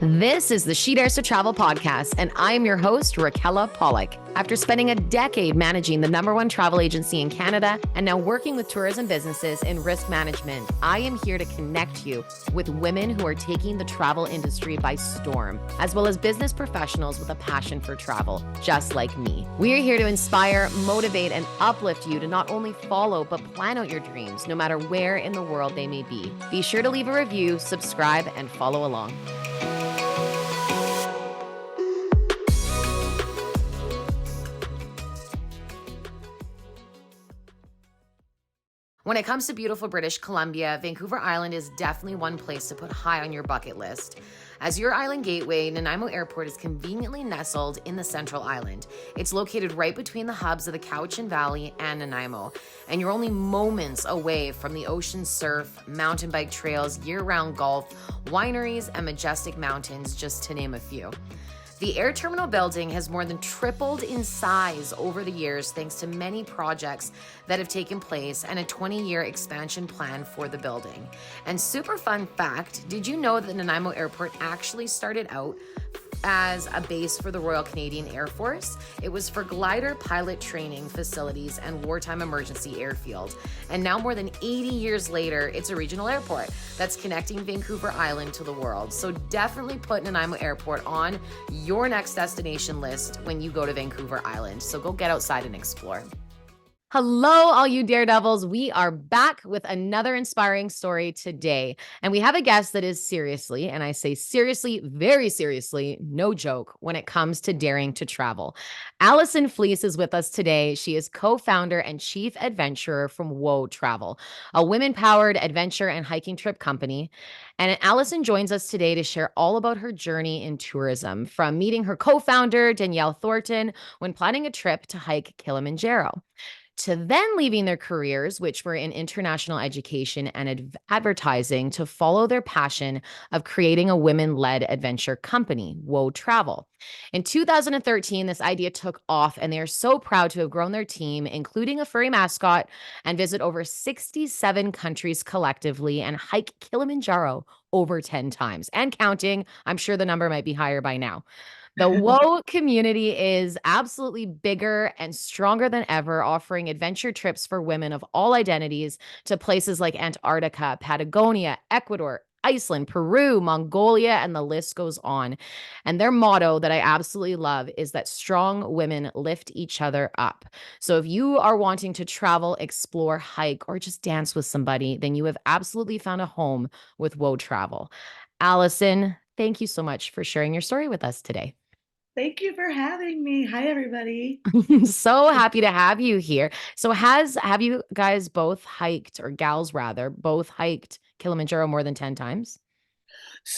This is the She Dares to Travel podcast, and I am your host, Raquella Pollock. After spending a decade managing the #1 travel agency in Canada and now working with tourism businesses in risk management, I am here to connect you with women who are taking the travel industry by storm, as well as business professionals with a passion for travel, just like me. We are here to inspire, motivate, and uplift you to not only follow, but plan out your dreams, no matter where in the world they may be. Be sure to leave a review, subscribe, and follow along. When it comes to beautiful British Columbia, Vancouver Island is definitely one place to put high on your bucket list. As your island gateway, Nanaimo Airport is conveniently nestled in the Central Island. It's located right between the hubs of the Cowichan Valley and Nanaimo, and you're only moments away from the ocean surf, mountain bike trails, year-round golf, wineries, and majestic mountains, just to name a few. The air terminal building has more than tripled in size over the years thanks to many projects that have taken place and a 20-year expansion plan for the building. And super fun fact, did you know that Nanaimo Airport actually started out as a base for the Royal Canadian Air Force? It was for glider pilot training facilities and wartime emergency airfield. And now more than 80 years later, it's a regional airport that's connecting Vancouver Island to the world. So definitely put Nanaimo Airport on your next destination list when you go to Vancouver Island. So go get outside and explore. Hello, all you daredevils. We are back with another inspiring story today. And we have a guest that is seriously, and I say seriously, very seriously, no joke, when it comes to daring to travel. Allison Fleece is with us today. She is co-founder and chief adventurer from Whoa Travel, a women-powered adventure and hiking trip company. And Allison joins us today to share all about her journey in tourism, from meeting her co-founder, Danielle Thornton, when planning a trip to hike Kilimanjaro, to then leaving their careers, which were in international education and advertising, to follow their passion of creating a women-led adventure company, Whoa Travel. In 2013, this idea took off, and they are so proud to have grown their team, including a furry mascot, and visit over 67 countries collectively and hike Kilimanjaro over 10 times and counting. I'm sure the number might be higher by now. The Whoa community is absolutely bigger and stronger than ever, offering adventure trips for women of all identities to places like Antarctica, Patagonia, Ecuador, Iceland, Peru, Mongolia, and the list goes on. And their motto that I absolutely love is that strong women lift each other up. So if you are wanting to travel, explore, hike, or just dance with somebody, then you have absolutely found a home with Whoa Travel. Allison, thank you so much for sharing your story with us today. Thank you for having me. Hi, everybody. So happy to have you here. So have you guys both hiked, or gals rather, both hiked Kilimanjaro more than 10 times?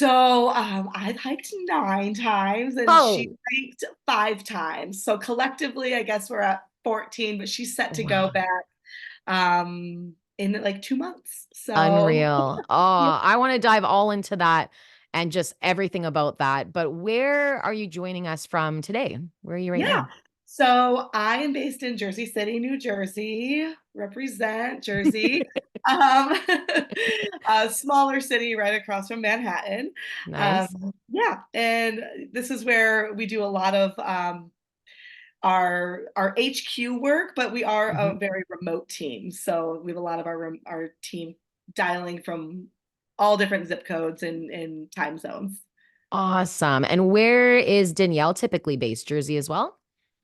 I've hiked 9 times and she Oh, hiked 5 times. So collectively, I guess we're at 14, but she's set to go wow. back in like 2 months. So Unreal. Oh, yeah. I want to dive all into that and just everything about that. But where are you joining us from today? Where are you right Yeah. now? So I am based in Jersey City, New Jersey. Represent Jersey. Um, a smaller city right across from Manhattan. Nice. Yeah, and this is where we do a lot of our HQ work, but we are a Mhm. very remote team. So we have a lot of our team dialing from all different zip codes and time zones. Awesome. And where is Danielle typically based? Jersey as well?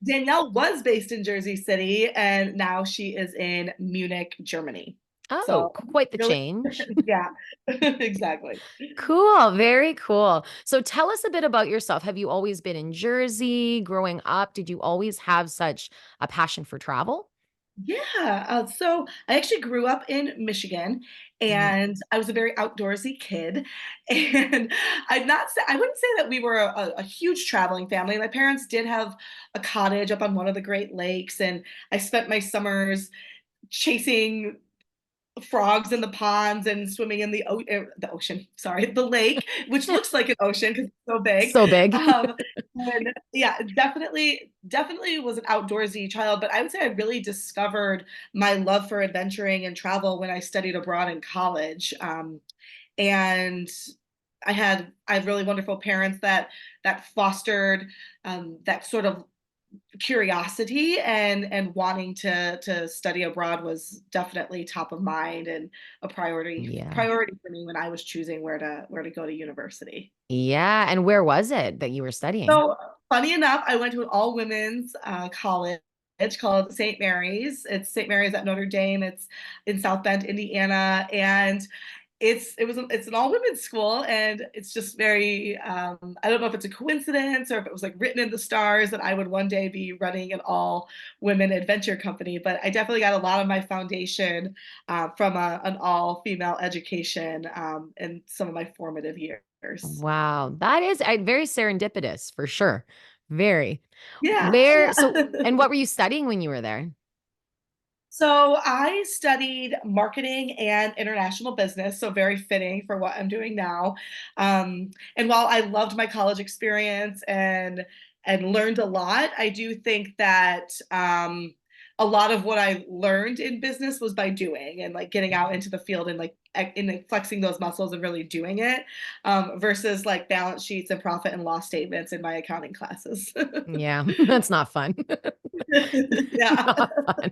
Danielle was based in Jersey City, and now she is in Munich, Germany. Oh, So quite the really, change. yeah, exactly. Cool. Very cool. So tell us a bit about yourself. Have you always been in Jersey growing up? Did you always have such a passion for travel? Yeah. So I actually grew up in Michigan, Mhm. and I was a very outdoorsy kid. And I wouldn't say that we were a huge traveling family. My parents did have a cottage up on one of the Great Lakes, and I spent my summers chasing frogs in the ponds and swimming in the ocean, sorry, the lake, which looks like an ocean because it's so big. So big. Um, and yeah, definitely was an outdoorsy child, but I would say I really discovered my love for adventuring and travel when I studied abroad in college. And I had really wonderful parents that fostered that sort of curiosity, and wanting to study abroad was definitely top of mind and a Yeah. priority for me when I was choosing where to go to university. Yeah. And where was it that you were studying? So funny enough, I went to an all women's college called St. Mary's. It's St. Mary's at Notre Dame. It's in South Bend, Indiana, and it's an all women's school, and it's just very I don't know if it's a coincidence or if it was like written in the stars that I would one day be running an all women adventure company. But I definitely got a lot of my foundation from an all female education in some of my formative years. Wow. That is very serendipitous for sure. Very. Yeah, Where, yeah. so, and what were you studying when you were there? So I studied marketing and international business, so very fitting for what I'm doing now. And while I loved my college experience and learned a lot, I do think that a lot of what I learned in business was by doing and like getting out into the field and like flexing those muscles and really doing it, versus like balance sheets and profit and loss statements in my accounting classes. Yeah, that's not fun. Yeah. Not fun.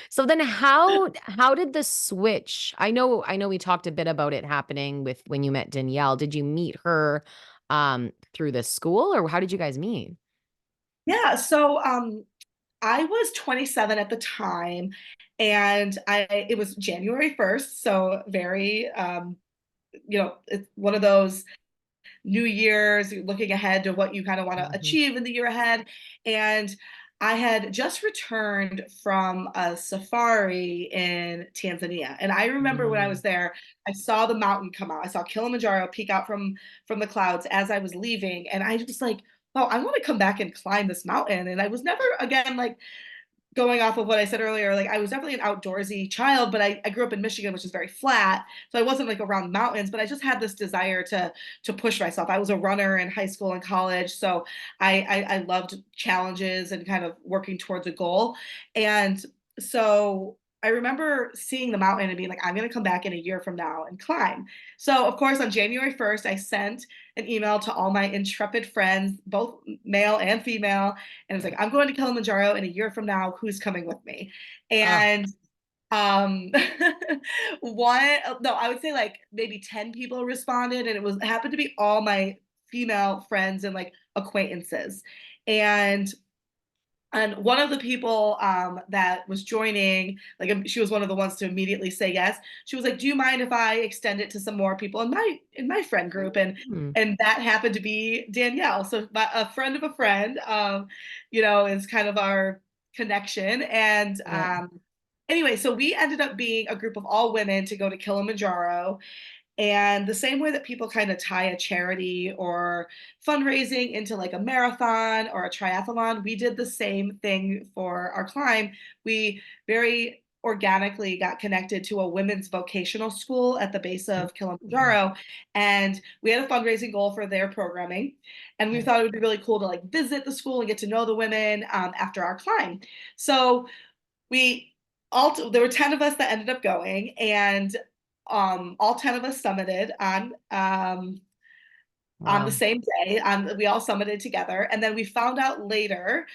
So then how did the switch? I know we talked a bit about it happening with when you met Danielle. Did you meet her through the school or how did you guys meet? Yeah, so I was 27 at the time, and I it was January 1st, so very it's one of those New Year's, you're looking ahead to what you kind of want to Mhm. achieve in the year ahead. And I had just returned from a safari in Tanzania. And I remember when I Mm. was there, I saw the mountain come out. I saw Kilimanjaro peek out from the clouds as I was leaving. And I was like, oh, I want to come back and climb this mountain. And I was never again like going off of what I said earlier, like I was definitely an outdoorsy child, but I grew up in Michigan, which is very flat. So I wasn't like around mountains, but I just had this desire to push myself. I was a runner in high school and college. So I loved challenges and kind of working towards a goal. And so I remember seeing the mountain and being like, I'm gonna come back in a year from now and climb. So of course on January 1st, I sent an email to all my intrepid friends, both male and female, and it was like, I'm going to Kilimanjaro in a year from now. Who's coming with me? Oh, And um one no, I would say like maybe 10 people responded, and it happened to be all my female friends and like acquaintances. And one of the people that was joining, like she was one of the ones to immediately say yes. She was like, "Do you mind if I extend it to some more people in my friend group?" mm, And that happened to be Danielle. So a friend of a friend, is kind of our connection. And yeah. anyway, so we ended up being a group of all women to go to Kilimanjaro, and the same way that people kind of tie a charity or fundraising into like a marathon or a triathlon, we did the same thing for our climb. We very organically got connected to a women's vocational school at the base of Mm, Kilimanjaro. And we had a fundraising goal for their programming. And we yeah. thought it would be really cool to like visit the school and get to know the women after our climb. So we there were 10 of us that ended up going, and all 10 of us summited on the Wow. same day. We all summited together, and then we found out later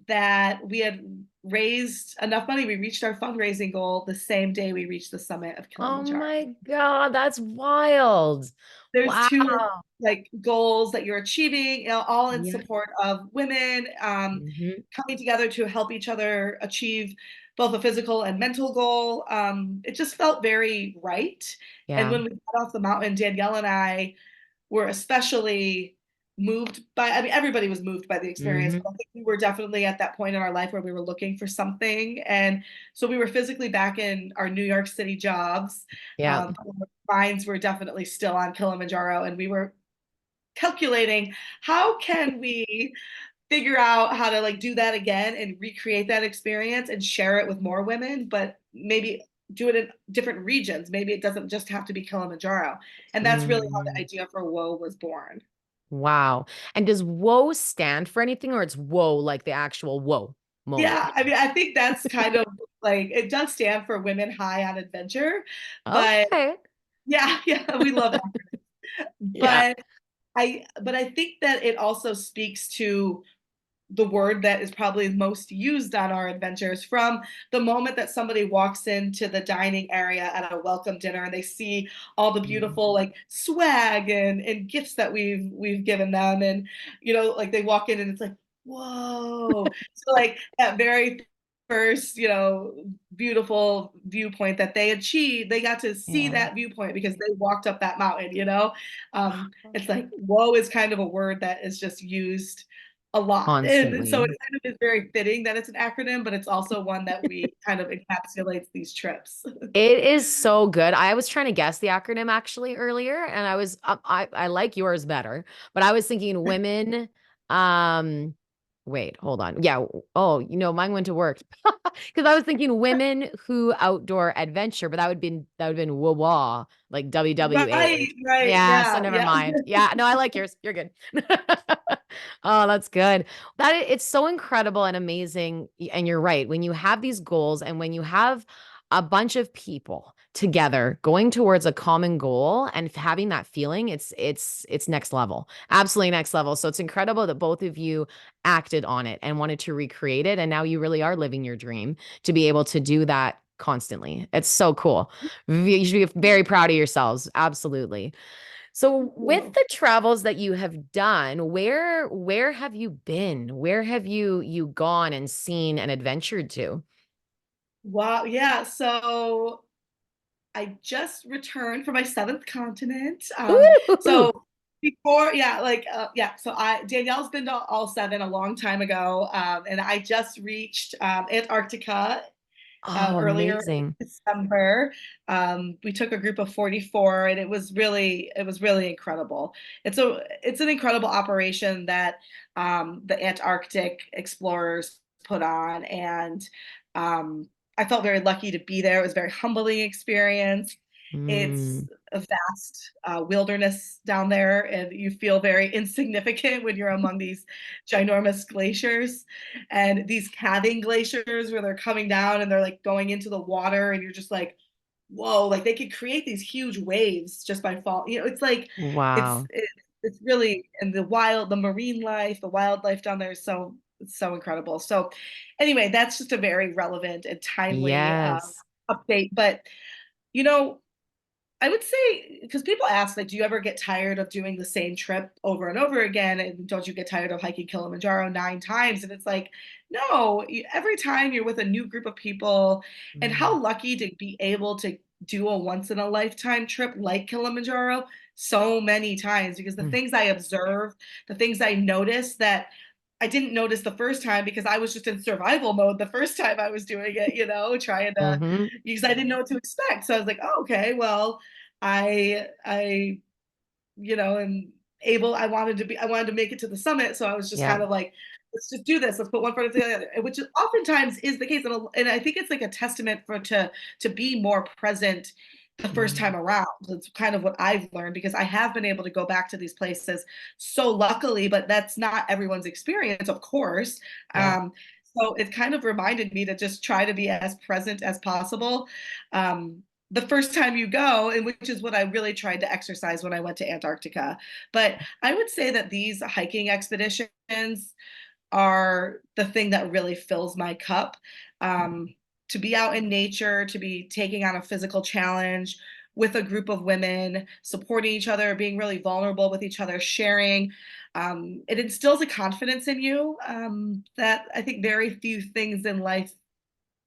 that we had raised enough money. We reached our fundraising goal the same day we reached the summit of Oh Kilimanjaro. my God, that's wild. There's Wow. two like goals that you're achieving, all in Yeah. support of women Mhm. coming together to help each other achieve both a physical and mental goal. It just felt very right. And Yeah. when we got off the mountain, Danielle and I were especially moved by, I mean, everybody was moved by the experience, Mhm. but I think we were definitely at that point in our life where we were looking for something. And so we were physically back in our New York City jobs. Yeah. But our minds were definitely still on Kilimanjaro, and we were calculating how can we figure out how to like do that again and recreate that experience and share it with more women, but maybe do it in different regions. Maybe it doesn't just have to be Kilimanjaro. And that's really how the Mm. idea for Woe was born. Wow. And does "whoa" stand for anything or it's "whoa" like the actual whoa moment? Yeah, I mean, I think that's kind of like it does stand for Women High on Adventure, but Okay. yeah, yeah, we love that. Yeah. but I think that it also speaks to the word that is probably most used on our adventures, from the moment that somebody walks into the dining area at a welcome dinner and they see all the Mm. beautiful like swag and gifts that we've given them, and like they walk in and it's like, whoa. So like that very first, beautiful viewpoint that they achieved, they got to see Yeah. that viewpoint because they walked up that mountain. It's like whoa is kind of a word that is just used a lot. And so it Constantly. kind of is very fitting that it's an acronym, but it's also one that we kind of encapsulates these trips. It is so good. I was trying to guess the acronym actually earlier, and I like yours better, but I was thinking women. Um, wait, hold on. Yeah. Oh, mine went to work because I was thinking women who outdoor adventure, but that would been wah like WWAH. Right, right. Yeah. So Yeah, never yeah. mind. Yeah. No, I like yours. You're good. Oh, that's good. It's so incredible and amazing. And you're right. When you have these goals and when you have a bunch of people together going towards a common goal and having that feeling, it's next level. Absolutely next level. So it's incredible that both of you acted on it and wanted to recreate it, and now you really are living your dream to be able to do that constantly. It's so cool. You should be very proud of yourselves. Absolutely. So Thank with you. the travels that you have done, where have you been? Where have you gone and seen and adventured to? Wow. Yeah. So I just returned from my seventh continent. Ooh. So before, yeah, yeah. So Danielle's been to all seven a long time ago, and I just reached Antarctica Oh, earlier amazing. in December. We took a group of 44, and it was really incredible. It's an incredible operation that the Antarctic explorers put on, and I felt very lucky to be there. It was a very humbling experience. It's Mm, a vast wilderness down there, and you feel very insignificant when you're among these ginormous glaciers and these calving glaciers where they're coming down and they're like going into the water, and you're just like, whoa, like they could create these huge waves just by fall. It's like it's wow. it, it's really, and the marine life, the wildlife down there is so, it's so incredible. So anyway, that's just a very relevant and timely Yes. update. But you know, I would say, because people ask, like, do you ever get tired of doing the same trip over and over again? And don't you get tired of hiking Kilimanjaro 9 times? And it's like, no, every time you're with a new group of people, and Mm, how lucky to be able to do a once in a lifetime trip like Kilimanjaro so many times, because the mm, things I observe, the things I notice that I didn't notice the first time because I was just in survival mode the first time I was doing it, trying to, mhm. because I didn't know what to expect. So I was like, oh, okay, well, I am able, I wanted to make it to the summit. So I was just Yeah. kind of like, let's just do this. Let's put one foot in the other, which oftentimes is the case. And I think it's like a testament to be more present the first time Mm, around. That's kind of what I've learned, because I have been able to go back to these places so luckily, but that's not everyone's experience, of course. yeah. So it kind of reminded me to just try to be as present as possible. The first time you go, and which is what I really tried to exercise when I went to Antarctica. But I would say that these hiking expeditions are the thing that really fills my cup. Um, to be out in nature, to be taking on a physical challenge with a group of women, supporting each other, being really vulnerable with each other, sharing. It instills a confidence in you that I think very few things in life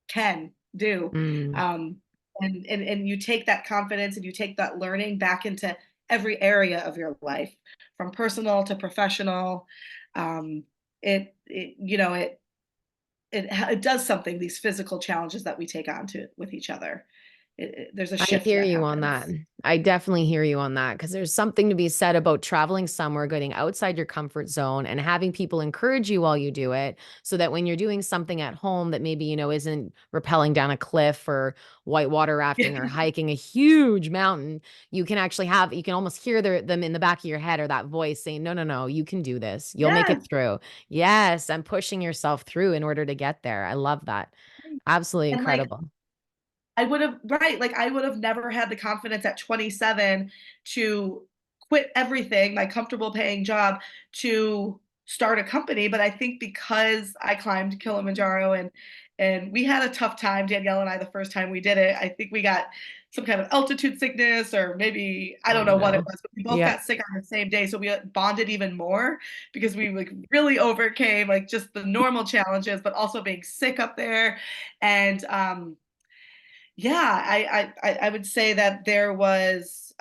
can do. Mm. Um, and you take that confidence and you take that learning back into every area of your life, from personal to professional. Um, it does something. These physical challenges that we take on to with each other, there's a I shift hear that you on that. happens. I definitely hear you on that because there's something to be said about traveling somewhere, getting outside your comfort zone and having people encourage you while you do it so that when you're doing something at home that maybe, isn't rappelling down a cliff or whitewater rafting or hiking a huge mountain, you can almost hear them in the back of your head or that voice saying, no, no, no, you can do this. You'll make it Yes. through. Yes. And pushing yourself through in order to get there. I love that. Absolutely And like incredible. I would have, right, like I would have never had the confidence at 27 to quit everything, my comfortable paying job to start a company. But I think because I climbed Kilimanjaro and we had a tough time, Danielle and I, the first time we did it. I think we got some kind of altitude sickness, or maybe I Oh don't know what it no. was, but we both Yeah. got sick on the same day. So we bonded even more because we like really overcame like just the normal challenges, but also being sick up there. And yeah, I would say that there was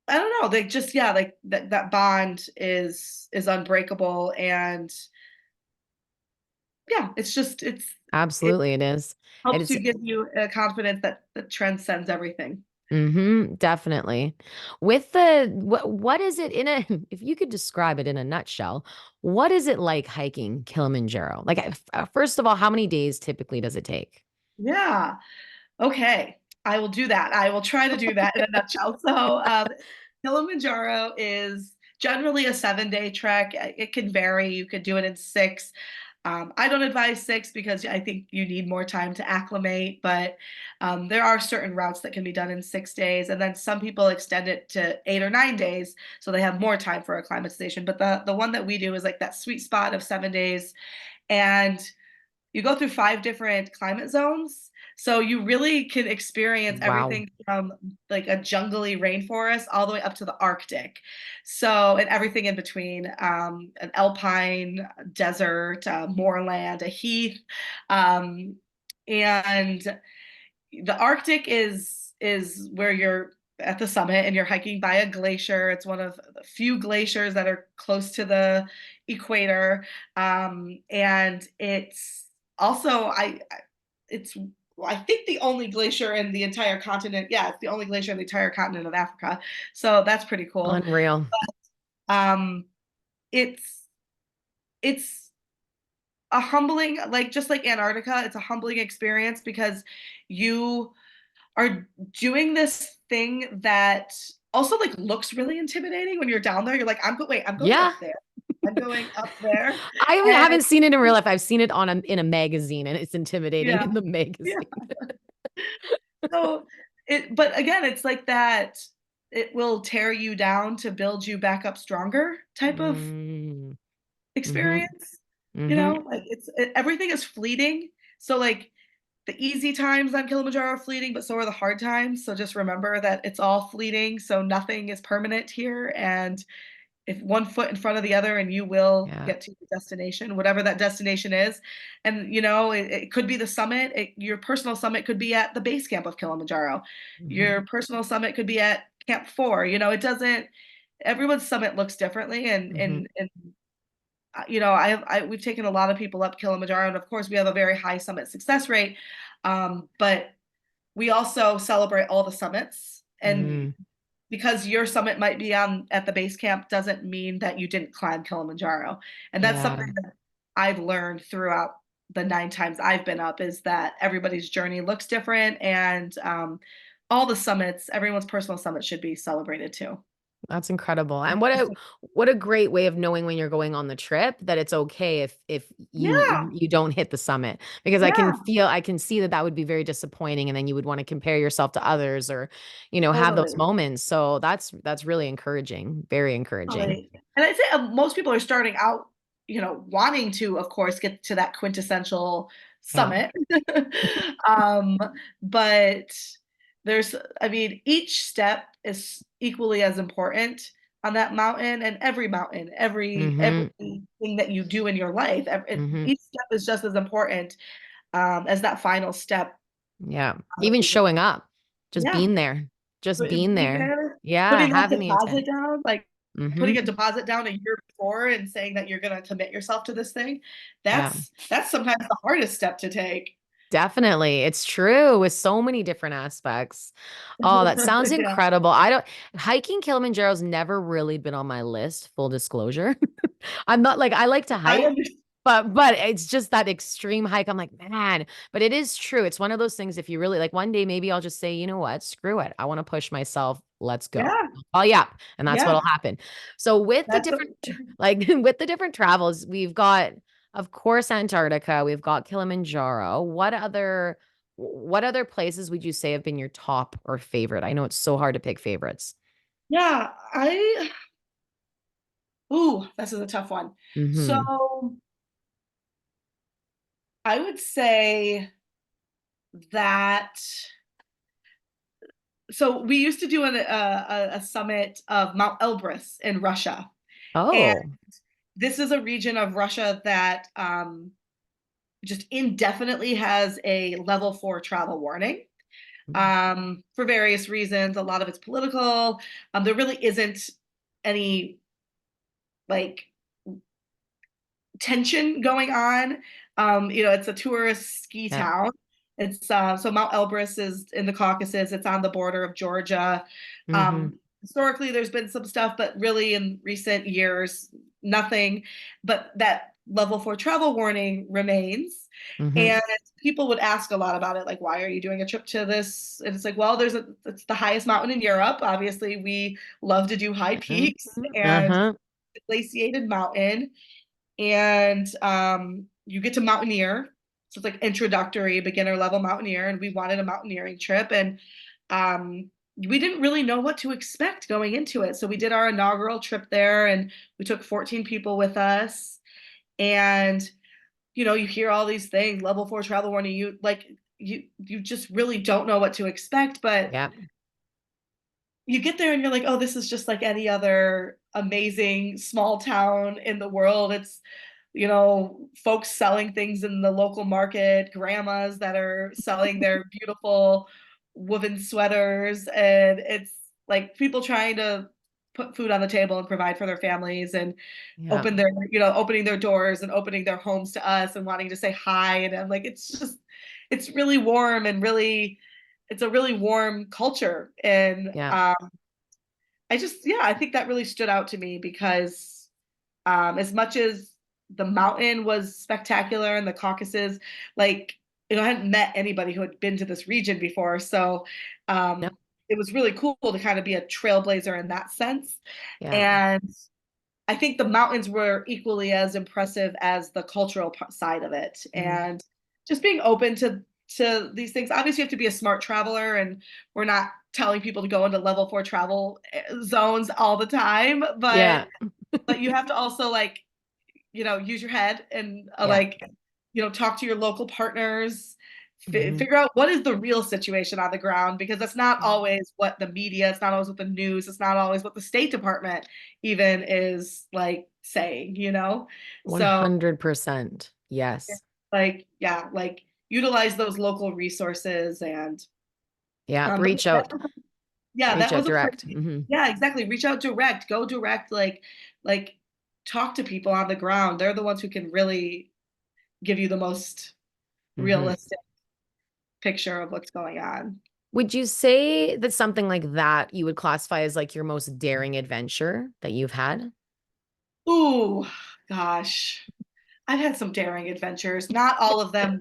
I don't know, they just yeah, like that bond is unbreakable. And yeah, it's just it Absolutely it is. helps It's you give you a confidence that transcends everything. definitely. With the what is it in a if you could describe it in a nutshell, what is it like hiking Kilimanjaro? Like first of all, how many days typically does it take? Yeah. Okay. I will do that. I will try to do that in a nutshell. So, Kilimanjaro is generally a 7-day trek. It can vary. You could do it in 6. I don't advise 6 because I think you need more time to acclimate, but there are certain routes that can be done in 6 days. And then some people extend it to 8 or 9 days so they have more time for acclimatization. But the one that we do is like that sweet spot of 7 days. And you go through 5 different climate zones. So you really can experience Wow. everything from like a jungly rainforest all the way up to the Arctic. So, and everything in between, an alpine desert, moorland, a heath. Um, and the Arctic is where you're at the summit and you're hiking by a glacier. It's one of the few glaciers that are close to the equator, and it's also it's I think the only glacier in the entire continent. Yeah, it's the only glacier in the entire continent of Africa. So that's pretty cool. Unreal. Um, it's it's a humbling, like just like Antarctica, it's a humbling experience because you are doing this thing that also like looks really intimidating when you're down there. You're like, I'm going Yeah. up there. I'm going up there. I And haven't seen it in real life. I've seen it on in a magazine and it's intimidating yeah, in the yeah. magazine. So but again, it's like that it will tear you down to build you back up stronger type of Mm, mhm, experience. mhm. Like everything is fleeting. So like the easy times on Kilimanjaro are fleeting, but so are the hard times. So just remember that it's all fleeting. So nothing is permanent here. And if one foot in front of the other, and you will Yeah. get to your destination, whatever that destination is. And it could be the summit. Your personal summit could be at the base camp of Kilimanjaro. Mhm. Your personal summit could be at Camp 4. It doesn't. Everyone's summit looks differently, Mhm. and we've taken a lot of people up Kilimanjaro, and of course we have a very high summit success rate. But we also celebrate all the summits, and Mm. because your summit might be on at the base camp doesn't mean that you didn't climb Kilimanjaro. And that's Yeah. something that I've learned throughout the 9 times I've been up, is that everybody's journey looks different. And all the summits, everyone's personal summit should be celebrated too. That's incredible. And what a great way of knowing when you're going on the trip that it's okay if Yeah, you don't hit the summit because yeah, I can see that that would be very disappointing and then you would want to compare yourself to others or have those totally. moments. So that's really encouraging, very encouraging. Totally. And I'd say most people are starting out, wanting to, of course, get to that quintessential Yeah. summit. um, but I mean, each step is equally as important on that mountain, and every mountain, Mhm. everything that you do in your life, Mhm. each step is just as important as that final step. Yeah. Even showing up, just Yeah. being there, just being Be there. there, Yeah, putting that having the deposit intent. down, like, putting a Mhm. deposit down a year before and saying that you're gonna commit yourself to this thing, Yeah. that's sometimes the hardest step to take. Definitely. It's true with so many different aspects. Oh, that sounds Yeah, incredible. I don't hiking Kilimanjaro's never really been on my list, full disclosure. I'm not like I like to I hike, understand. but it's just that extreme hike. I'm like, man, but it is true. It's one of those things if you really like one day maybe I'll just say, "You know what? Screw it. I want to push myself. Let's go." Yeah, Oh, yeah, and that's yeah, what'll happen. So with the that's the different like with the different travels, we've got of course Antarctica, we've got Kilimanjaro. What other places would you say have been your top or favorite? I know it's so hard to pick favorites. Yeah, this is a tough one. Mm-hmm. So I would say that, so we used to do a summit of Mount Elbrus in Russia. And Oh. this is a region of Russia that just indefinitely has a level 4 travel warning for various reasons. A lot of it's political. There really isn't any like tension going on. It's a tourist ski Yeah. town. It's so Mount Elbrus is in the Caucasus. It's on the border of Georgia. Mm-hmm. Historically, there's been some stuff, but really in recent years, nothing. But that level 4 travel warning remains. Mm-hmm. And people would ask a lot about it, like, why are you doing a trip to this? And it's like, well, it's the highest mountain in Europe. Obviously, we love to do high peaks and Uh-huh. glaciated mountain, and you get to mountaineer. So it's like introductory, beginner level mountaineer, and we wanted a mountaineering trip, and um, we didn't really know what to expect going into it. So we did our inaugural trip there, and we took 14 people with us, and you hear all these things, level 4 travel warning. You just really don't know what to expect, but Yeah. you get there and you're like, oh, this is just like any other amazing small town in the world. It's, folks selling things in the local market, grandmas that are selling their beautiful woven sweaters. And it's like people trying to put food on the table and provide for their families, and Yeah. opening their doors and opening their homes to us and wanting to say hi. And I'm like, it's really warm and it's a really warm culture. And Yeah. I think that really stood out to me because as much as the mountain was spectacular and the Caucasus, like, I hadn't met anybody who had been to this region before. So Yep. it was really cool to kind of be a trailblazer in that sense. Yeah. And I think the mountains were equally as impressive as the cultural side of it. Mm. And just being open to these things. Obviously, you have to be a smart traveler, and we're not telling people to go into level 4 travel zones all the time, but Yeah. you have to also, like, use your head and Yeah. talk to your local partners, Hmm. figure out what is the real situation on the ground, because that's not always what the media, it's not always what the news, it's not always what the State Department even is like saying. So 100%. Yes. like, yeah, like utilize those local resources. And Yeah. but Reach out. yeah, Reach that out was a place. direct. Hmm. Yeah, exactly. Reach out direct, go direct, like talk to people on the ground. They're the ones who can really give you the most Hmm. realistic picture of what's going on. Would you say that something like that you would classify as like your most daring adventure that you've had? Ooh, gosh. I've had some daring adventures, not all of them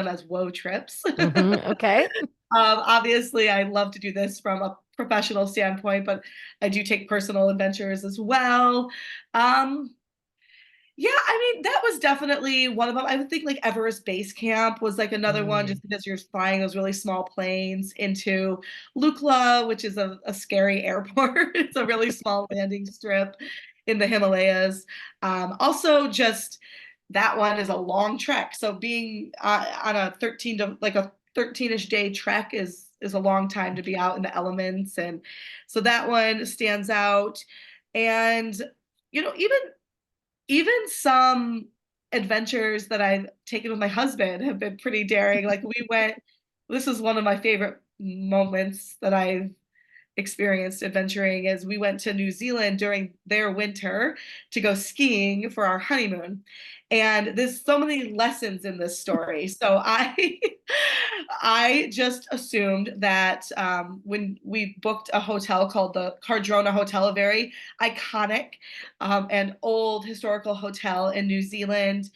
as woe trips. Okay. Obviously, I love to do this from a professional standpoint, but I do take personal adventures as well. Um, Yeah, I mean, that was definitely one of them. I would think like Everest Base Camp was like another one, Mm. just because you're flying those really small planes into Lukla, which is a scary airport. It's a really small landing strip in the Himalayas. Also, just that one is a long trek. So being on a 13ish day trek is a long time to be out in the elements, and so that one stands out. And even some adventures that I've taken with my husband have been pretty daring. Like this is one of my favorite moments that I've experienced adventuring, is we went to New Zealand during their winter to go skiing for our honeymoon. And there's so many lessons in this story. So I I just assumed that when we booked a hotel called the Cardrona Hotel, a very iconic and old historical hotel in New Zealand,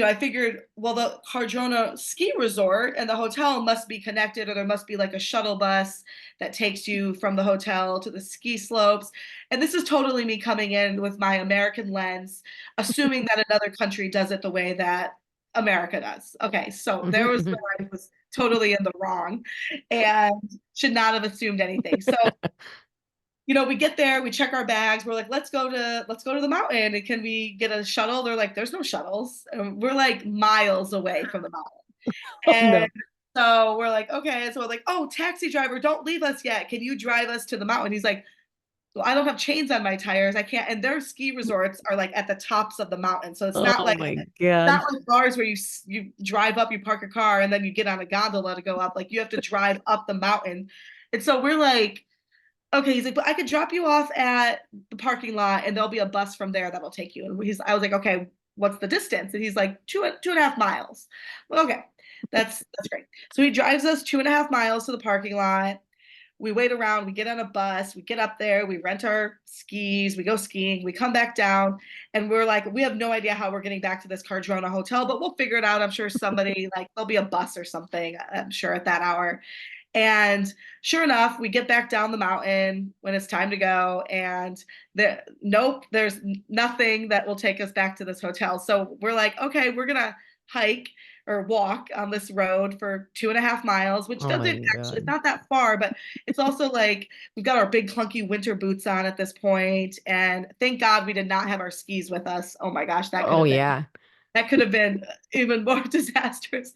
I figured, well, the Cardrona ski resort and the hotel must be connected, or there must be like a shuttle bus that takes you from the hotel to the ski slopes. And this is totally me coming in with my American lens, assuming that another country does it the way that America does. Okay, so there was Mhm. where I was totally in the wrong and should not have assumed anything. So, we get there, we check our bags, we're like, let's go to the mountain. And can we get a shuttle? They're like, there's no shuttles. And we're like miles away from the mountain. Oh And no. so we're like, okay. So we're like, oh, taxi driver, don't leave us yet. Can you drive us to the mountain? He's like, well, I don't have chains on my tires. I can't. And their ski resorts are like at the tops of the mountain. So it's not Oh like my God. bars where you drive up, you park a car, and then you get on a gondola to go up. Like you have to drive up the mountain. And so we're like, okay, he's like, but I could drop you off at the parking lot and there'll be a bus from there that'll take you. And I was like, okay, what's the distance? And he's like, 2.5 miles. Well, okay, that's great. So he drives us 2.5 miles to the parking lot. We wait around, we get on a bus, we get up there, we rent our skis, we go skiing, we come back down, and we're like, we have no idea how we're getting back to this Cardrona hotel, but we'll figure it out. I'm sure somebody, like, there'll be a bus or something, I'm sure, at that hour. And sure enough, we get back down the mountain when it's time to go, and nope, there's nothing that will take us back to this hotel. So we're like, okay, we're gonna hike or walk on this road for 2.5 miles, which Oh doesn't my actually, it's God. not that far, but it's also like we've got our big clunky winter boots on at this point, and thank God we did not have our skis with us. Oh my gosh, Oh yeah. that could have been even more disastrous.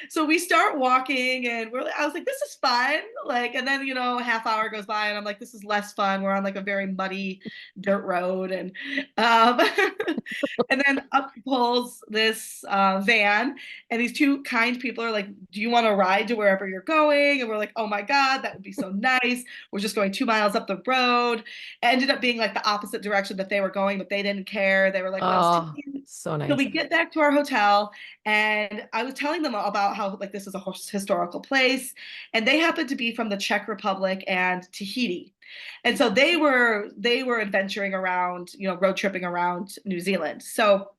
So we start walking and I was like, this is fun. Like, and then, a half hour goes by and I'm like, this is less fun. We're on like a very muddy dirt road. Um, and then up pulls this van, and these two kind people are like, do you want to ride to wherever you're going? And we're like, oh my God, that would be so nice. We're just going 2 miles up the road. It ended up being like the opposite direction that they were going, but they didn't care. They were like, let's take Oh, you. so So nice. we get back to our hotel, and I was telling them about how like this is a historical place, and they happened to be from the Czech Republic and Tahiti, and so they were adventuring around, road tripping around New Zealand. So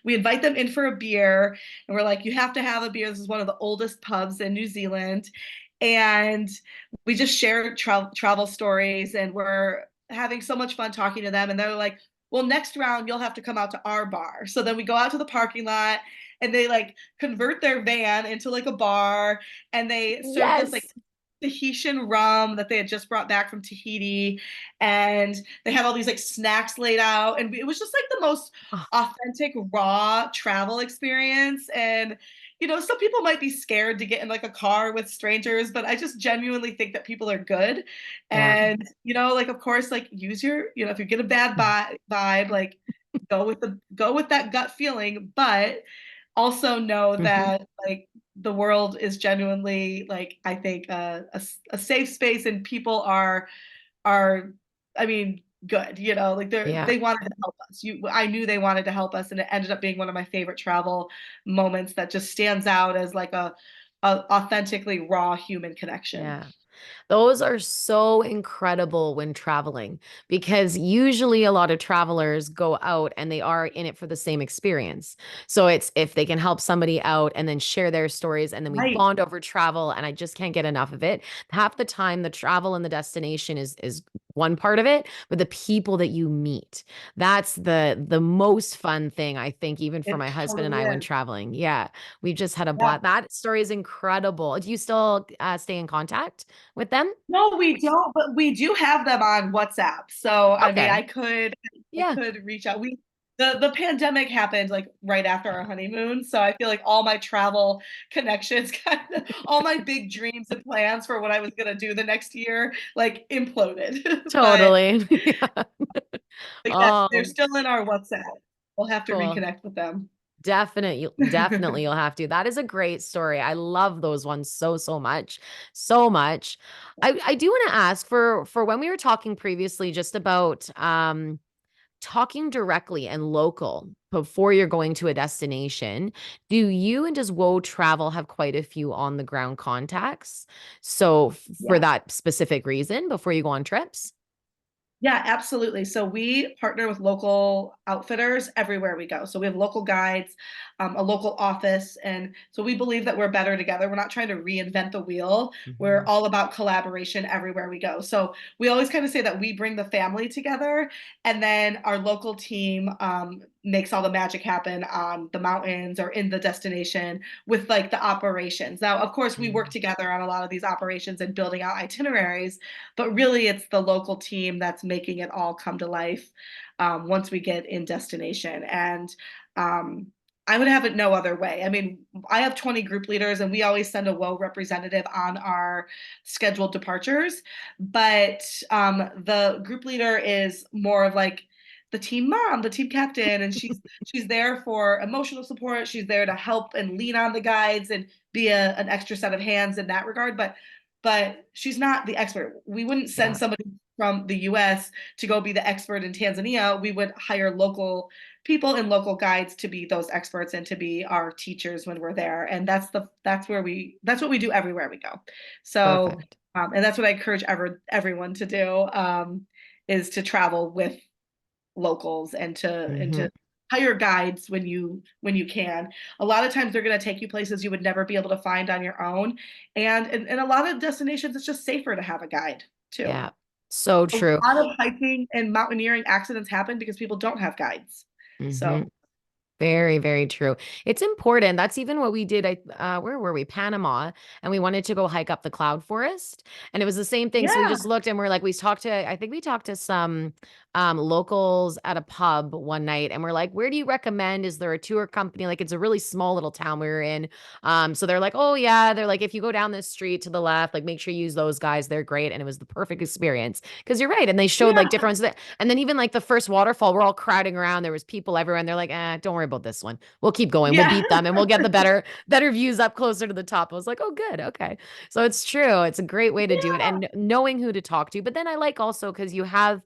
we invite them in for a beer, and we're like, you have to have a beer. This is one of the oldest pubs in New Zealand, and we just share travel stories, and we're having so much fun talking to them. And they're like, well, next round you'll have to come out to our bar. So then we go out to the parking lot, and they like convert their van into like a bar, and they served us like Yes. Tahitian rum that they had just brought back from Tahiti, and they had all these like snacks laid out, and it was just like the most Oh, authentic raw travel experience. And some people might be scared to get in like a car with strangers, but I just genuinely think that people are good. yeah. And like, of course, like, use your, if you get a bad vibe, like, go with that gut feeling, but also know Hmm. that like the world is genuinely, like, I think, a safe space, and people are, I mean, good, like Yeah. they wanted to help us. I knew they wanted to help us, and it ended up being one of my favorite travel moments that just stands out as like a authentically raw human connection. Yeah. Those are so incredible when traveling because usually a lot of travelers go out and they are in it for the same experience. So it's if they can help somebody out and then share their stories and then we Right. bond over travel and I just can't get enough of it. Half the time the travel and the destination is one part of it, but the people that you meet. That's the most fun thing I think even for It my husband and totally I when is. traveling. Yeah. We've just had a Yeah. blast. That story is incredible. Do you still stay in contact with them? No, we don't, but we do have them on WhatsApp. So I mean, Okay. I Yeah. could reach out. The pandemic happened like right after our honeymoon, so I feel like all my travel connections, kind of all my big dreams and plans for what I was gonna do the next year, like, imploded. But Totally. Yeah. yeah, they're Oh, still in our WhatsApp. We'll have to cool. reconnect with them. Definitely you'll have to. That is a great story. I love those ones so, so much. So much. I do want to ask for when we were talking previously just about talking directly and local before you're going to a destination, do you and does Woe Travel have quite a few on the ground contacts? So for Yeah. that specific reason before you go on trips? Yeah, absolutely. So we partner with local outfitters everywhere we go. So we have local guides, a local office. And so we believe that we're better together. We're not trying to reinvent the wheel. We're Mhm. all about collaboration everywhere we go. So we always kind of say that we bring the family together, and then our local team makes all the magic happen on the mountains or in the destination with like the operations. Now, of course, we work Mm. together on a lot of these operations and building out itineraries, but really it's the local team that's making it all come to life once we get in destination. And um, I would have it no other way. I mean, I have 20 group leaders and we always send a WO representative on our scheduled departures, but the group leader is more of like the team mom, the team captain, and she's there for emotional support. She's there to help and lean on the guides and be an extra set of hands in that regard. But she's not the expert. We wouldn't send Yeah, somebody from the US to go be the expert in Tanzania. We would hire local people and local guides to be those experts and to be our teachers when we're there. And that's what we do everywhere we go. So perfect. and that's what I encourage everyone to do, is to travel with locals and Hmm. to hire guides when you can. A lot of times they're going to take you places you would never be able to find on your own, and in a lot of destinations it's just safer to have a guide too. Yeah, so A true. lot of hiking and mountaineering accidents happen because people don't have guides. Hmm. So Very, very true. It's important. That's even what we did. Where were we? Panama, and we wanted to go hike up the cloud forest, and it was the same thing. So we yeah, just looked, and we're like, we talked to. I think we talked to some locals at a pub one night, and we're like, where do you recommend? Is there a tour company? Like, it's a really small little town we were in. So they're like, oh yeah, they're like, if you go down this street to the left, like, make sure you use those guys. They're great, and it was the perfect experience because you're right, and they showed like yeah, different ones. And then even like the first waterfall, we're all crowding around. There was people everywhere, and they're like, don't worry about this one. We'll keep going. We'll yeah. beat them, and we'll get the better views up closer to the top. I was like, oh, good, okay. So it's true. It's a great way to do it, Yeah, and knowing who to talk to. But then I like also because you have,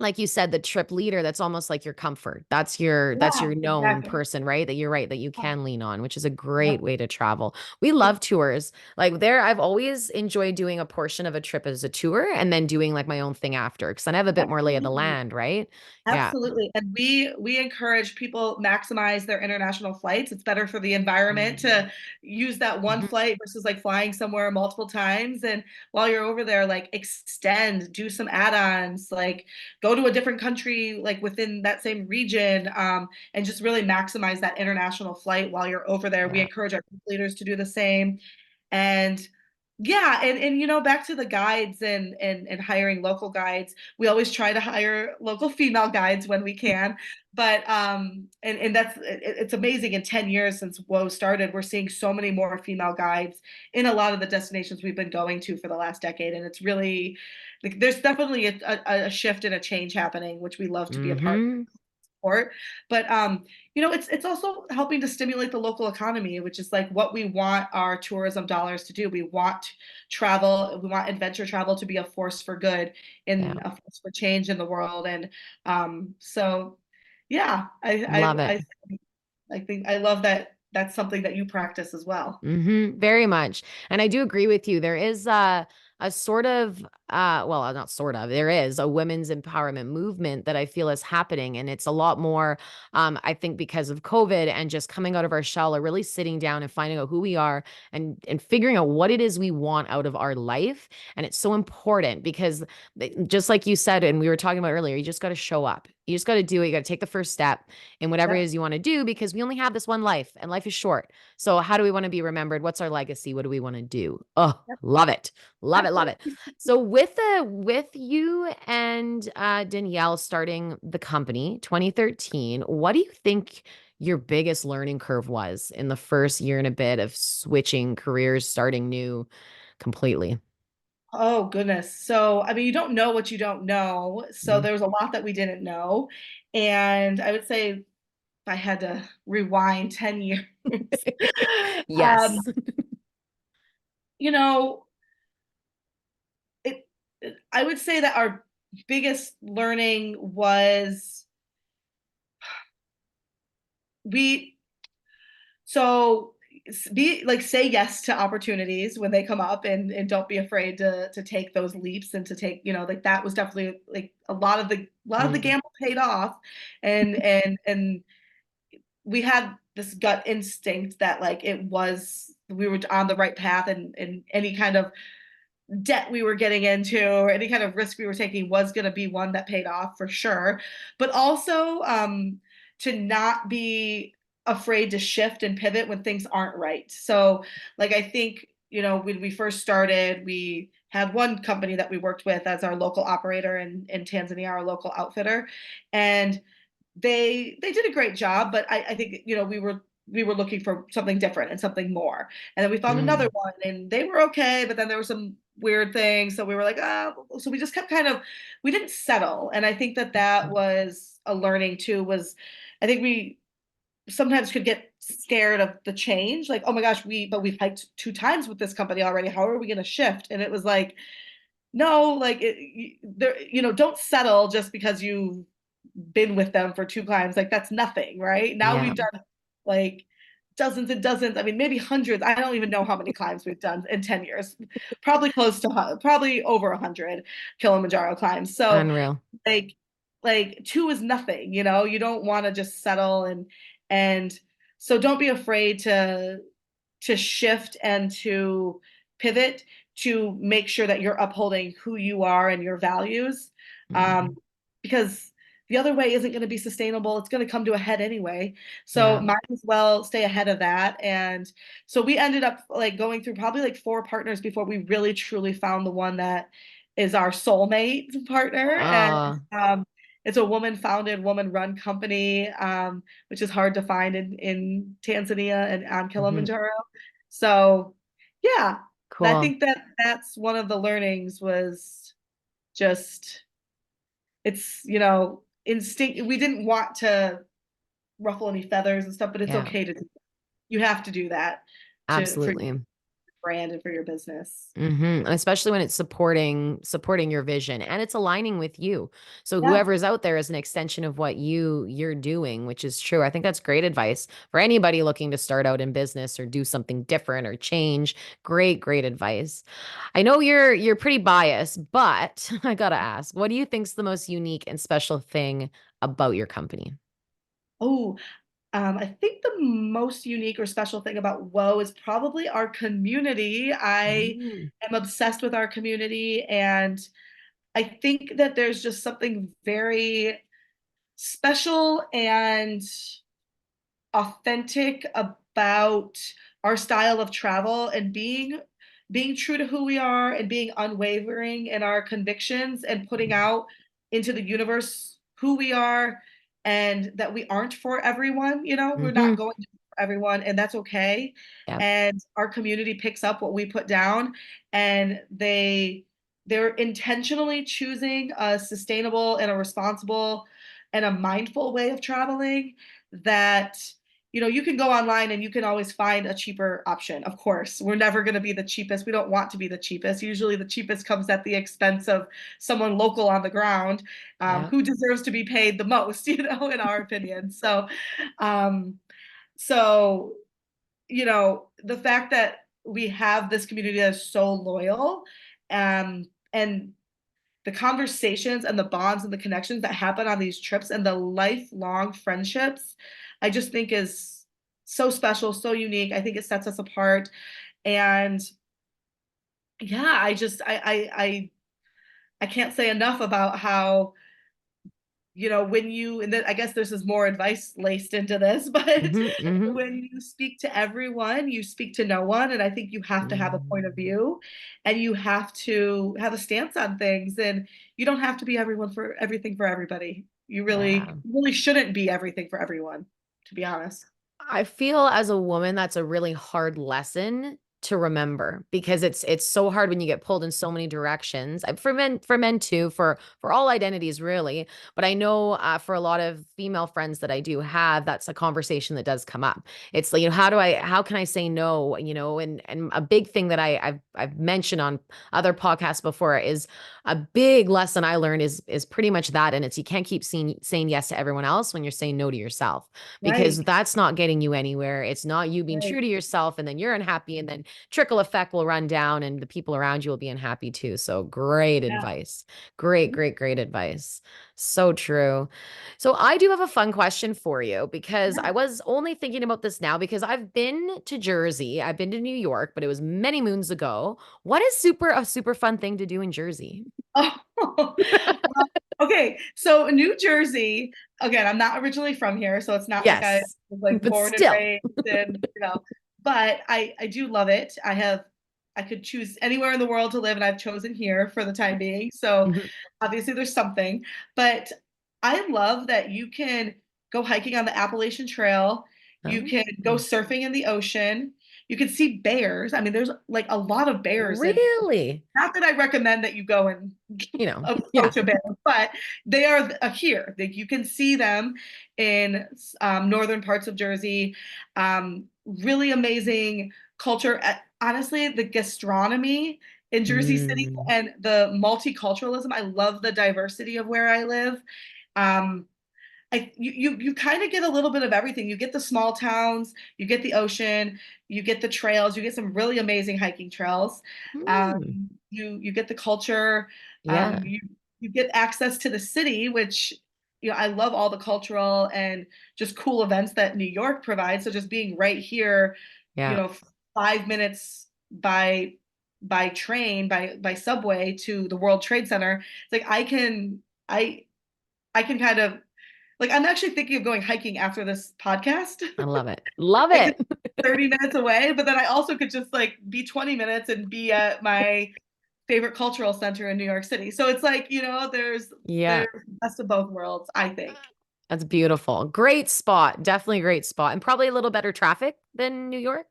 like you said, the trip leader. That's almost like your comfort. That's yeah, your known exactly. person, right? That you're right that you can lean on, which is a great Yep. way to travel. We love tours. Like there, I've always enjoyed doing a portion of a trip as a tour and then doing like my own thing after because then I have a bit more lay of the Absolutely. land, right? Yeah. Absolutely. And we encourage people maximize their international flights. It's better for the environment Mhm. to use that one Mhm. flight versus like flying somewhere multiple times. And while you're over there, like extend, do some add-ons, like go to a different country, like within that same region, and just really maximize that international flight while you're over there. We Yeah. encourage our leaders to do the same. And yeah, and back to the guides and hiring local guides. We always try to hire local female guides when we can. But and it's amazing in 10 years since WO started, we're seeing so many more female guides in a lot of the destinations we've been going to for the last decade. And it's really like there's definitely a shift and a change happening, which we love to be a part Mhm. support. But it's also helping to stimulate the local economy, which is like what we want our tourism dollars to do. We want travel, we want adventure travel to be a force for good Yeah. in a force for change in the world. And so yeah, Love it. I think I love that that's something that you practice as well. Very much. And I do agree with you. There is a sort of well, not sort of. There is a women's empowerment movement that I feel is happening and it's a lot more I think because of COVID and just coming out of our shell or really sitting down and finding out who we are and figuring out what it is we want out of our life. And it's so important because just like you said and we were talking about earlier, you just got to show up. You just got to do it. You got to take the first step in whatever it Yep. is you want to do because we only have this one life and life is short. So how do we want to be remembered? What's our legacy? What do we want to do? Oh, Yep. love it. Love it. Love it. Absolutely. So with you and Danielle starting the company 2013, what do you think your biggest learning curve was in the first year and a bit of switching careers, starting new completely? Oh goodness. So, I mean, you don't know what you don't know. So Mhm. there was a lot that we didn't know. And I would say if I had to rewind 10 years, Yes. um, you know, I would say that our biggest learning was we so be like say yes to opportunities when they come up and don't be afraid to take those leaps and to take, like that was definitely like a lot of the Mm. gamble paid off. And we had this gut instinct that like we were on the right path, and any kind of debt we were getting into or any kind of risk we were taking was going to be one that paid off for sure. But also, to not be afraid to shift and pivot when things aren't right. So, like, I think, when we first started, we had one company that we worked with as our local operator in Tanzania, our local outfitter. And they did a great job, but I think, we were looking for something different and something more. And then we found another Mm, one and they were okay, but then there were some weird things. So we were like, so we just kept we didn't settle. And I think that that was a learning too, was I think we sometimes could get scared of the change. Like, oh my gosh, but we've hiked 2 times with this company already. How are we going to shift? And it was like, no, like don't settle just because you've been with them for 2 climbs. Like that's nothing, right? Now yeah. we've done like dozens and dozens. I mean, maybe hundreds. I don't even know how many climbs we've done in 10 years. Probably close to probably over 100 Kilimanjaro climbs. So Unreal. like like two is nothing, you don't want to just settle and so don't be afraid to shift and to pivot to make sure that you're upholding who you are and your values. Um, Mm, because the other way isn't going to be sustainable. It's going to come to a head anyway. So yeah. might as well stay ahead of that. And so we ended up like going through probably like 4 partners before we really truly found the one that is our soulmate partner. And Oh, it's a woman founded, woman run company, which is hard to find in Tanzania and on mhm. Kilimanjaro. So, yeah, I Cool. think that that's one of the learnings was just it's, instinct. We didn't want to ruffle any feathers and stuff, but it's Yeah, okay to do that. You have to do that for your absolutely. brand and for your business. And especially when it's supporting your vision and it's aligning with you. So Yeah. whoever is out there is an extension of what you're doing, which is true. I think that's great advice for anybody looking to start out in business or do something different or change. Great advice. I know you're pretty biased, but I got to ask, what do you think's the most unique and special thing about your company? Oh, I think the most unique or special thing about Woe is probably our community. I Mm, am obsessed with our community, and I think that there's just something very special and authentic about our style of travel and being true to who we are and being unwavering in our convictions and putting out into the universe who we are and that we aren't for everyone, we're not mhm. going to be for everyone and that's okay. Yep. And our community picks up what we put down and they're intentionally choosing a sustainable and a responsible and a mindful way of traveling that you can go online and you can always find a cheaper option. Of course, we're never going to be the cheapest. We don't want to be the cheapest. Usually, the cheapest comes at the expense of someone local on the ground Yep. who deserves to be paid the most, in our opinion. Um, so, the fact that we have this community that is so loyal, and the conversations and the bonds and the connections that happen on these trips and the lifelong friendships, I just think is so special, so unique. I think it sets us apart. And yeah, I can't say enough about how, when you, and then I guess this is more advice laced into this, but Mhm, mhm. when you speak to everyone, you speak to no one. And I think you have to have a point of Mm, view and you have to have a stance on things. And you don't have to be everything for everybody. You yeah. really shouldn't be everything for everyone, to be honest. I feel as a woman that's a really hard lesson to remember because it's so hard when you get pulled in so many directions. For men too, for all identities really. But I know for a lot of female friends that I do have, that's a conversation that does come up. It's like, how can I say no? And a big thing that I've mentioned on other podcasts before is a big lesson I learned is pretty much that. And it's you can't keep saying yes to everyone else when you're saying no to yourself because Right. that's not getting you anywhere. It's not you being Right. true to yourself, and then you're unhappy, and then trickle effect will run down, and the people around you will be unhappy too. So great Yeah. advice. Great advice. So true. So I do have a fun question for you because I Yeah. was only thinking about this now because I've been to Jersey, I've been to New York, but it was many moons ago. What is a super fun thing to do in Jersey? Oh, Okay, so New Jersey, again, I'm not originally from here, so it's not like I Yes, was like but born and still. raised and but I do love it. I could choose anywhere in the world to live, and I've chosen here for the time being. So Mhm. obviously there's something, but I love that you can go hiking on the Appalachian Trail. You Oh, can go surfing in the ocean. You can see bears. I mean, there's like a lot of bears, and really? not that I recommend that you go and Yeah. approach a bear, but they are here. Like you can see them in northern parts of Jersey. Really amazing culture. Honestly, the gastronomy in Jersey City Mm, and the multiculturalism. I love the diversity of where I live. Um, you kind of get a little bit of everything. You get the small towns, you get the ocean, you get the trails, you get some really amazing hiking trails. mm, You get the culture. yeah, You get access to the city, which I love all the cultural and just cool events that New York provides. So just being right here, you yeah. know, 5 minutes by train by subway to the World Trade Center. It's like I can kind of like I'm actually thinking of going hiking after this podcast. I love it. Love Like it. it's 30 minutes away, but then I also could just like be 20 minutes and be at my favorite cultural center in New York City. So it's like, Yeah, there's best of both worlds, I think. that's beautiful. Great spot. Definitely a great spot. And probably a little better traffic than New York.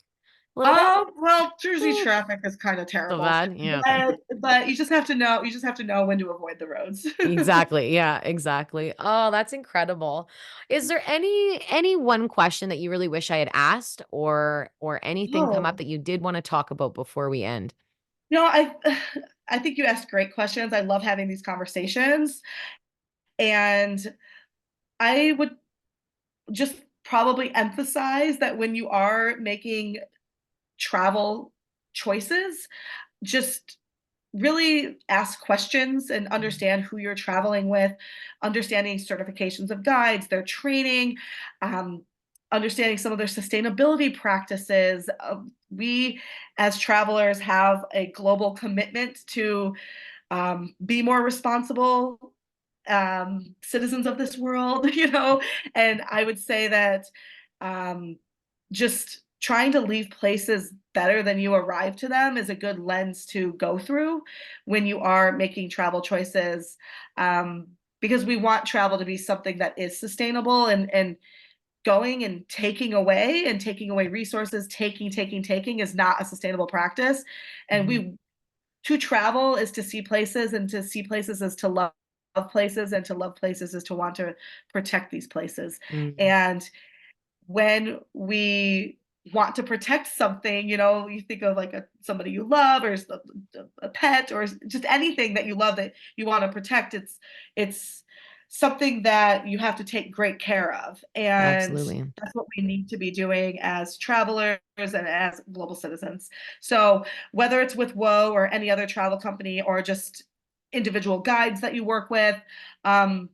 A little bit. Oh, well, Jersey Eh, traffic is kind of so terrible. bad. Yeah, okay. But you just have to know when to avoid the roads. Exactly. Yeah, exactly. Oh, that's incredible. Is there any one question that you really wish I had asked or anything come up Oh, that you did want to talk about before we end? I I think you asked great questions. I love having these conversations. And I would just probably emphasize that when you are making travel choices, just really ask questions and Mhm. understand who you're traveling with, understanding certifications of guides, their training, um, understanding some of their sustainability practices. We, as travelers, have a global commitment to be more responsible citizens of this world, and I would say that um, just trying to leave places better than you arrive to them is a good lens to go through when you are making travel choices. Um, because we want travel to be something that is sustainable and going and taking away resources, taking is not a sustainable practice. And Mhm. we to travel is to see places, and to see places is to love places, and to love places is to want to protect these places. Mm. And when we want to protect something, you think of like somebody you love, or a pet, or just anything that you love that you want to protect. It's something that you have to take great care of, and Absolutely. that's what we need to be doing as travelers and as global citizens. So whether it's with Woe or any other travel company, or just individual guides that you work with, um,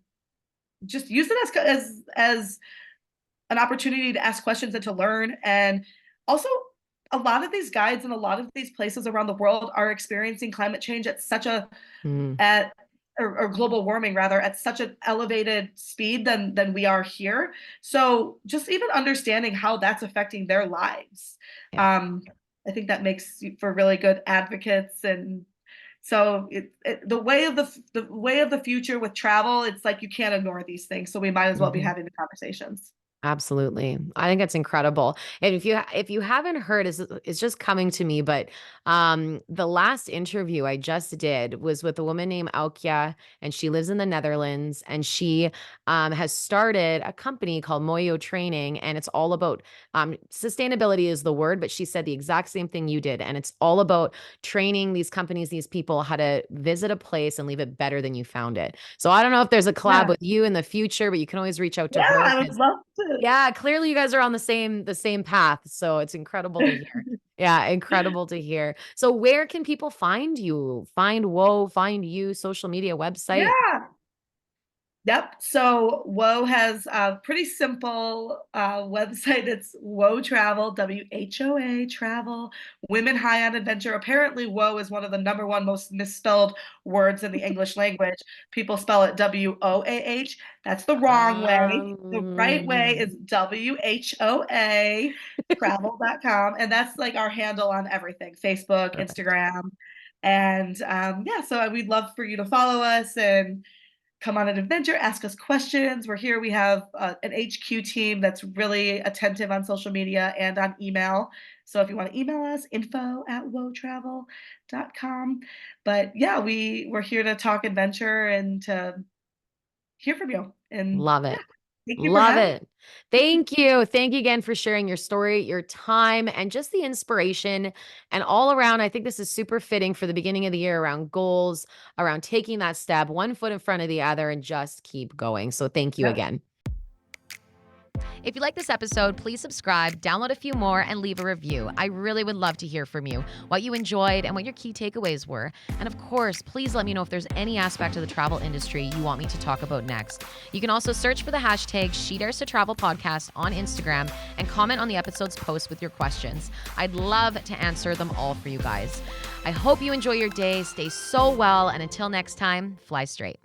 just use it as an opportunity to ask questions and to learn. And also, a lot of these guides and a lot of these places around the world are experiencing climate change at such a Mm. at or global warming rather, at such an elevated speed than we are here. So just even understanding how that's affecting their lives, Yeah. um, I think that makes you for really good advocates. And so the way of the way of the future with travel, it's like you can't ignore these things. So we might as well be Mhm. having the conversations. Absolutely. I think it's incredible. And if you haven't heard, it's just coming to me, but the last interview I just did was with a woman named Aukja, and she lives in the Netherlands, and she has started a company called Moyo Training, and it's all about sustainability is the word, but she said the exact same thing you did, and it's all about training these companies, these people how to visit a place and leave it better than you found it. So I don't know if there's a collab Yeah. with you in the future, but you can always reach out to Yeah, her I would because love to. yeah, clearly you guys are on the same path, so it's incredible to hear. Yeah, incredible to hear. So where can people find you? Find Woe, find you, social media, website? Yeah. Yep. So Woe has a pretty simple website. It's Woe Travel, WHOA Travel, Women High on Adventure. Apparently, Woe is one of the number one most misspelled words in the English language. People spell it WOAH. That's the wrong way. The right way Um, is WHOA travel.com. And that's like our handle on everything, Facebook, Perfect. Instagram. And yeah, so we'd love for you to follow us and come on an adventure, ask us questions. We're here. We have an HQ team that's really attentive on social media and on email. So if you want to email us, info@wotravel.com. But yeah, we're here to talk adventure and to hear from you. And Love yeah, it. thank you for Love having it. Thank you. Thank you again for sharing your story, your time, and just the inspiration. And all around, I think this is super fitting for the beginning of the year around goals, around taking that step, one foot in front of the other, and just keep going. So thank you me. again. If you like this episode, please subscribe, download a few more, and leave a review. I really would love to hear from you, what you enjoyed and what your key takeaways were. And of course, please let me know if there's any aspect of the travel industry you want me to talk about next. You can also search for the hashtag SheDaresToTravelPodcast on Instagram and comment on the episode's post with your questions. I'd love to answer them all for you guys. I hope you enjoy your day, stay so well, and until next time, fly straight.